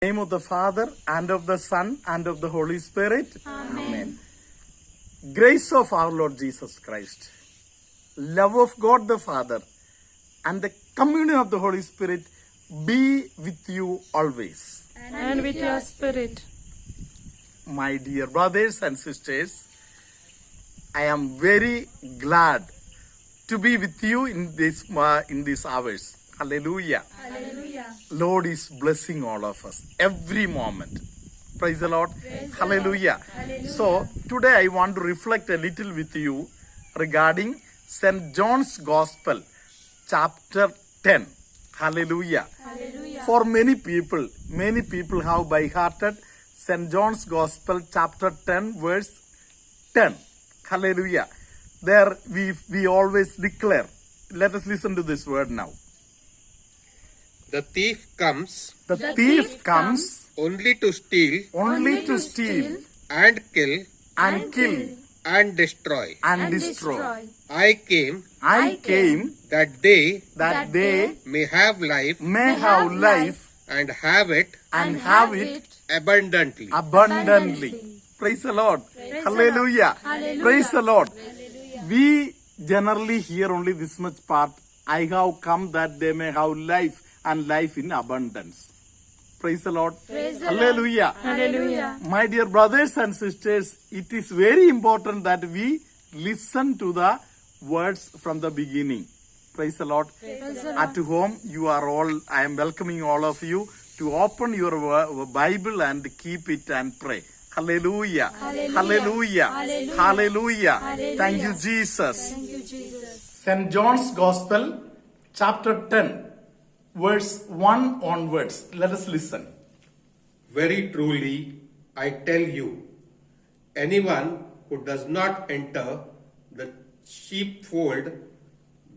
name of the Father, and of the Son, and of the Holy Spirit. Amen. Grace of our Lord Jesus Christ, love of God the Father, and the communion of the Holy Spirit be with you always. And with your spirit. My dear brothers and sisters, I am very glad to be with you in these hours. Hallelujah. Hallelujah. Lord is blessing all of us every moment. Praise the Lord. Hallelujah. Hallelujah. So today I want to reflect a little with you regarding St. John's Gospel, chapter 10. Hallelujah. Hallelujah. For many people have by-hearted St. John's Gospel, chapter 10, verse 10. Hallelujah. There we always declare. Let us listen to this word now. The thief comes The thief comes only to steal only to steal and kill and kill and destroy. and destroy. I came I came that they that they may have life may have life and have it and have it abundantly. abundantly. Praise the Lord. Hallelujah. Hallelujah. Praise the Lord. We generally hear only this much part. I have come that they may have life and life in abundance. Praise the Lord. Hallelujah. Hallelujah. My dear brothers and sisters, it is very important that we listen to the words from the beginning. Praise the Lord. At home, I am welcoming all of you to open your Bible and keep it and pray. Hallelujah. Hallelujah. Hallelujah. Thank you, Jesus. Thank you, Jesus. St. John's Gospel, chapter 10, verse 1 onwards. Let us listen. Very truly, I tell you, anyone who does not enter the sheepfold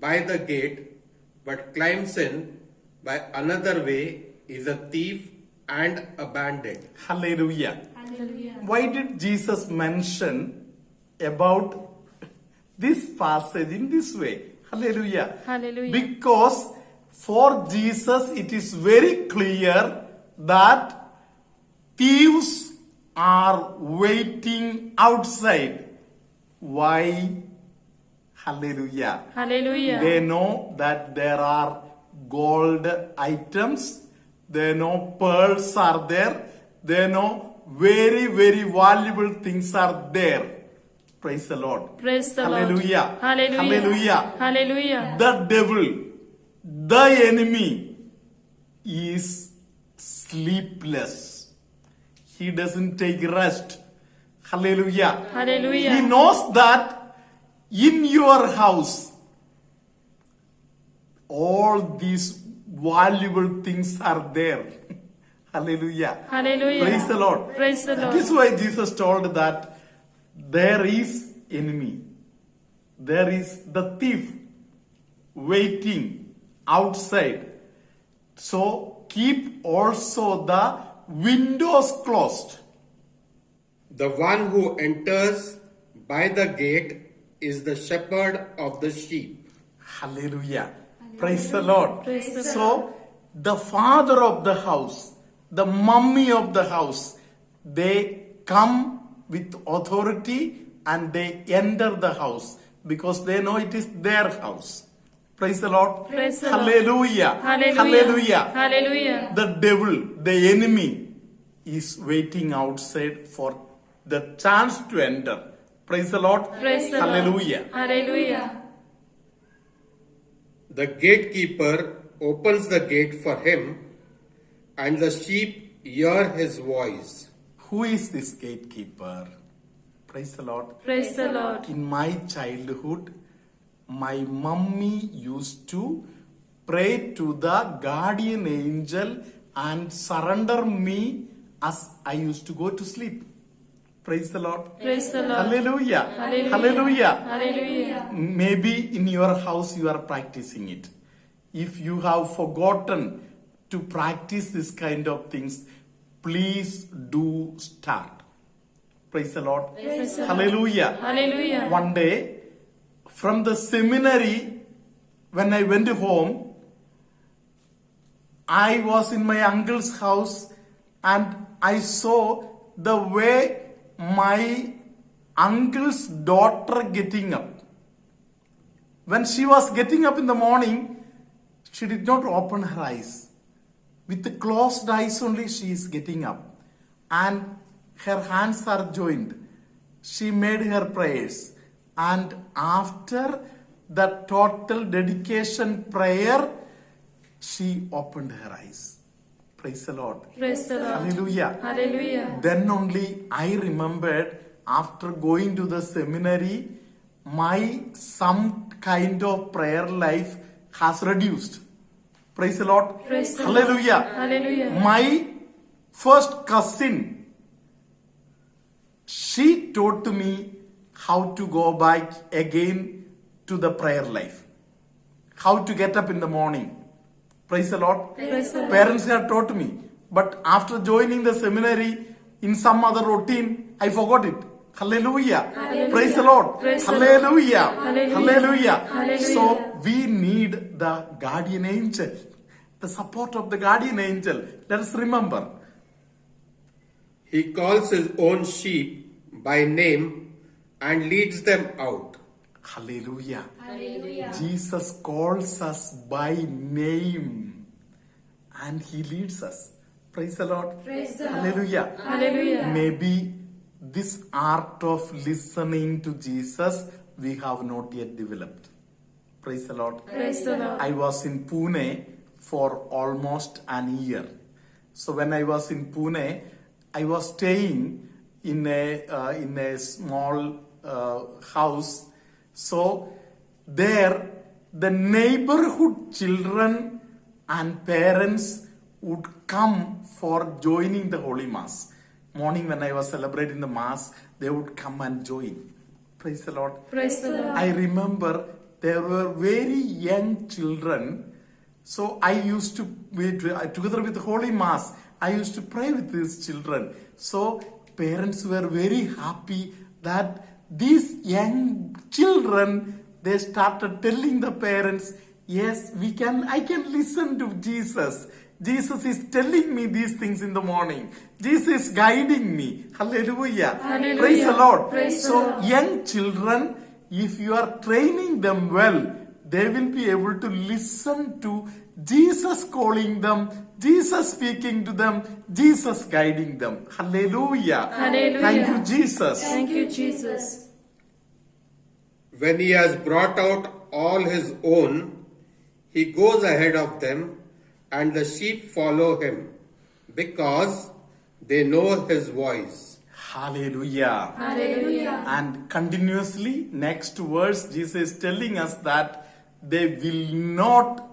by the gate, but climbs in by another way, is a thief and a bandit. Hallelujah. Hallelujah. Why did Jesus mention about this passage in this way? Hallelujah. Hallelujah. Because for Jesus it is very clear that thieves are waiting outside. Why? Hallelujah. Hallelujah. They know that there are gold items. They know pearls are there. They know very, very valuable things are there. Praise the Lord. Praise the Hallelujah. Lord. Hallelujah. Hallelujah. Hallelujah. The devil, the enemy, is sleepless. He doesn't take rest. Hallelujah. Hallelujah. He knows that in your house, all these valuable things are there. Hallelujah. Hallelujah. Praise the Lord. Praise the That is Lord. why Jesus told that there is enemy. There is the thief waiting outside. So keep also the windows closed. The one who enters by the gate is the shepherd of the sheep. Hallelujah. Praise the Lord. Praise the So the father of the house, the mummy of the house, they come with authority and they enter the house because they know it is their house. Praise the Lord. Praise the Lord. Hallelujah. Hallelujah. Hallelujah. Hallelujah. The devil, the enemy, is waiting outside for the chance to enter. Praise the Lord. Praise the Hallelujah. Lord. Hallelujah. The gatekeeper opens the gate for him, and the sheep hear his voice. Who is this gatekeeper? Praise the Lord. Praise the Lord. In my childhood, my mummy used to pray to the guardian angel and surrender me as I used to go to sleep. Praise the Lord. Praise the Lord. Hallelujah. Hallelujah. Hallelujah. Hallelujah. Maybe in your house you are practicing it. If you have forgotten to practice this kind of things, please do start. Praise the Lord. Praise the Lord. Hallelujah. Hallelujah. One day, from the seminary, when I went home, I was in my uncle's house and I saw the way my uncle's daughter getting up. When she was getting up in the morning, she did not open her eyes. With the closed eyes only she is getting up. And her hands are joined. She made her prayers. And after the total dedication prayer, she opened her eyes. Praise the Lord. Praise the Lord. Hallelujah. Hallelujah. Then only I remembered, after going to the seminary, my some kind of prayer life has reduced. Praise the Lord. Praise the Lord. Hallelujah. Hallelujah. My first cousin, she taught to me how to go back again to the prayer life. How to get up in the morning. Praise the Lord. Praise the Lord. Parents have taught me. But after joining the seminary, in some other routine, I forgot it. Hallelujah. Hallelujah. Praise the Lord. Praise the Lord. Hallelujah. Hallelujah. Hallelujah. Hallelujah. So we need the guardian angel. The support of the guardian angel. Let us remember. He calls his own sheep by name and leads them out. Hallelujah. Jesus calls us by name and he leads us. Praise the Lord. Praise the Lord. Hallelujah. Hallelujah. Maybe this art of listening to Jesus we have not yet developed. Praise the Lord. Praise the Lord. I was in Pune for almost an year. So when I was in Pune, I was staying in a small house. So there, the neighborhood children and parents would come for joining the Holy Mass. Morning when I was celebrating the Mass, they would come and join. Praise the Lord. Praise the Lord. I remember there were very young children. So I used to be together with the Holy Mass. I used to pray with these children. So parents were very happy that these young children, they started telling the parents, yes, I can listen to Jesus. Jesus is telling me these things in the morning. Jesus is guiding me. Hallelujah. Hallelujah. Praise the Lord. Praise the So Lord. young children, if you are training them well, they will be able to listen to Jesus calling them, Jesus speaking to them, Jesus guiding them. Hallelujah. Hallelujah. Thank you, Jesus. Thank you, Jesus. When he has brought out all his own, he goes ahead of them, and the sheep follow him, because they know his voice. Hallelujah. Hallelujah. And continuously, next verse, Jesus is telling us that they will not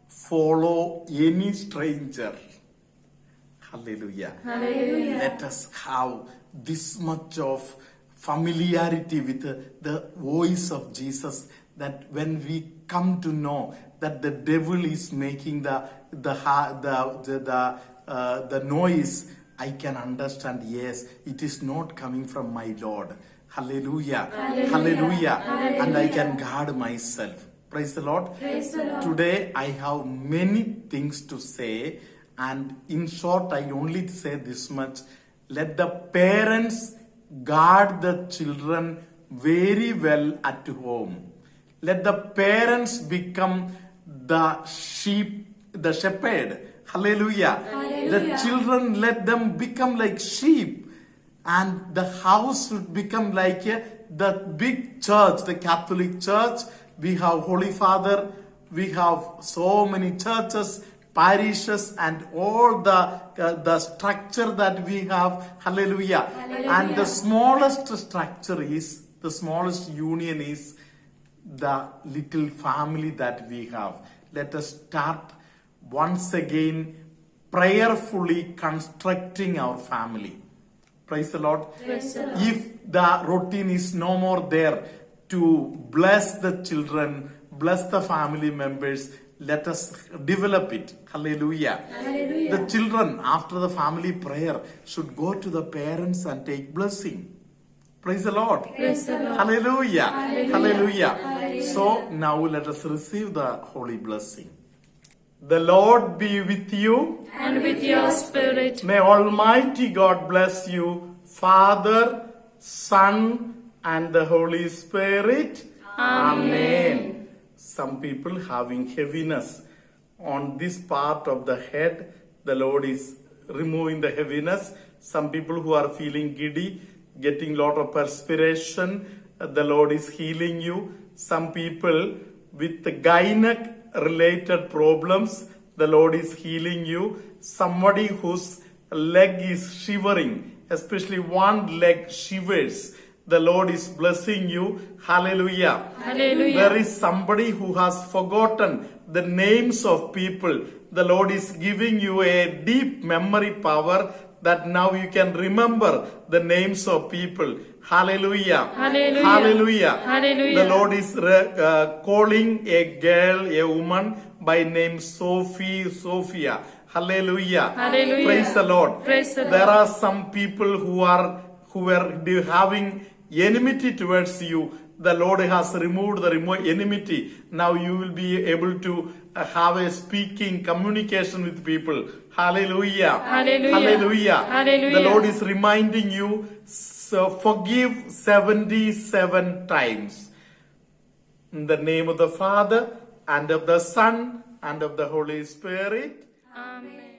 follow any stranger. Hallelujah. Hallelujah. Let us have this much of familiarity with the voice of Jesus, that when we come to know that the devil is making the noise, I can understand, yes, it is not coming from my Lord. Hallelujah. Hallelujah. Hallelujah. Hallelujah. And I can guard myself. Praise the Lord. Praise the Lord. Today I have many things to say, and in short I only say this much. Let the parents guard the children very well at home. Let the parents become the shepherd. Hallelujah. Hallelujah. The children, let them become like sheep. And the house should become like the big church, the Catholic Church. We have Holy Father, we have so many churches, parishes, and all the structure that we have. Hallelujah. Hallelujah. And the smallest structure is, the smallest union is the little family that we have. Let us start once again prayerfully constructing our family. Praise the Lord. Praise the Lord. If the routine is no more there to bless the children, bless the family members, let us develop it. Hallelujah. Hallelujah. The children, after the family prayer, should go to the parents and take blessing. Praise the Lord. Praise the Lord. Hallelujah. Hallelujah. Hallelujah. Hallelujah. So now let us receive the holy blessing. The Lord be with you. And with your spirit. May Almighty God bless you, Father, Son, and the Holy Spirit. Amen. Some people having heaviness on this part of the head, the Lord is removing the heaviness. Some people who are feeling giddy, getting lot of perspiration, the Lord is healing you. Some people with the gynec related problems, the Lord is healing you. Somebody whose leg is shivering, especially one leg shivers, the Lord is blessing you. Hallelujah. Hallelujah. There is somebody who has forgotten the names of people. The Lord is giving you a deep memory power that now you can remember the names of people. Hallelujah. Hallelujah. Hallelujah. Hallelujah. The Lord is calling a girl, a woman by name Sophia. Hallelujah. Hallelujah. Praise the Lord. Praise the There Lord. are some people who were having enmity towards you. The Lord has removed the enmity. Now you will be able to have a speaking communication with people. Hallelujah. Hallelujah. Hallelujah. Hallelujah. The Lord is reminding you, so forgive 77 times. In the name of the Father, and of the Son, and of the Holy Spirit. Amen.